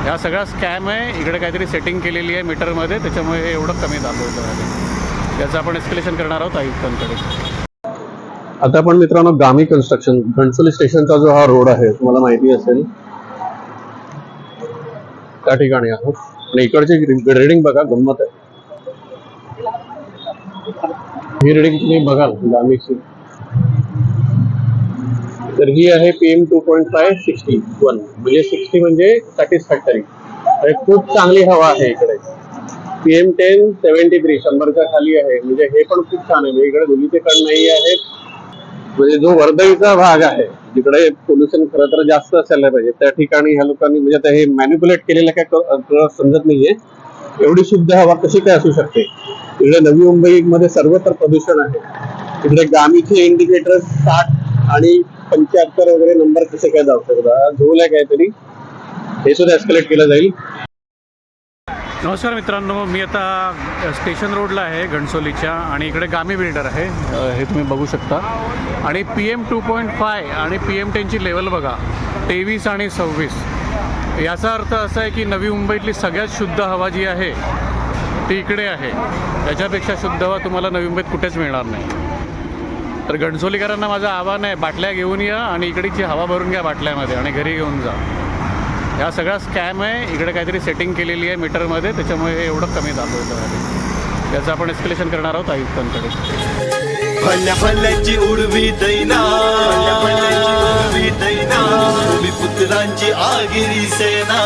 हा सगळा स्कॅम आहे. इकडे काहीतरी सेटिंग केलेली आहे मीटरमध्ये, त्याच्यामुळे हे एवढं कमी दाखवतं आहे. याचं आपण एस्केलेशन करणार आहोत आयुक्तांकडे. आता आपण मित्रांनो गामी कन्स्ट्रक्शन घणसोली स्टेशनचा जो हा रोड आहे तुम्हाला माहिती असेल त्या ठिकाणी आहोत. आणि इकडची रिडिंग बघा, गंमत आहे. ही रिडिंग तुम्ही बघाल गामीची, तर ही आहे PM 2.5 61, म्हणजे 60 म्हणजे सॅटिस्फॅक्टरी. खूप चांगली हवा आहे इकडे. PM 10 73 100च्या खाली आहे, म्हणजे हे पण खूप छान आहे. इकडे धुलीचे कण नाही आहेत. म्हणजे जो वर्दळीचा भाग आहे जिकडे पोल्युशन खरं तर जास्त असायला पाहिजे त्या ठिकाणी ह्या लोकांनी म्हणजे आता हे मॅन्युप्युलेट केलेलं काय समजत नाहीये. एवढी शुद्ध हवा कशी काय असू शकते? इकडे नवी मुंबईमध्ये सर्वत्र प्रदूषण आहे. इकडे गामीचे इंडिकेटर 60 आणि 75 वगैरे नंबर कसे काय जाऊ शकतात? झोल आहे काहीतरी, हे सुद्धा एस्केलेट केलं जाईल. नमस्कार मित्रांनो, मी आता स्टेशन रोडला आहे घणसोलीच्या, आणि इकडे गामी बिल्डर आहे, हे तुम्ही बघू शकता. आणि PM 2.5 आणि PM 10 ची लेवल बघा, 23 आणि 26. याचा अर्थ असा आहे की नवी मुंबईतली सगळ्यात शुद्ध हवा जी आहे ती इकडे आहे. त्याच्यापेक्षा शुद्ध हवा तुम्हाला नवी मुंबईत कुठेच मिळणार नाही. तर घणसोलीकरांना माझं आव्हान आहे, बाटल्या घेऊन या आणि इकडची हवा भरून घ्या बाटल्यामध्ये आणि घरी घेऊन जा. हा सगळा स्कॅम आहे. इकडे काहीतरी सेटिंग केलेली आहे मीटरमध्ये, त्याच्यामुळे हे एवढं कमी दाखवतं आहे. याचं आपण एस्केलेशन करणार आहोत आयुक्तांकडे. भल्या भल्याची उडवी दैना, भूमिपुत्रांची आगिरी सेना.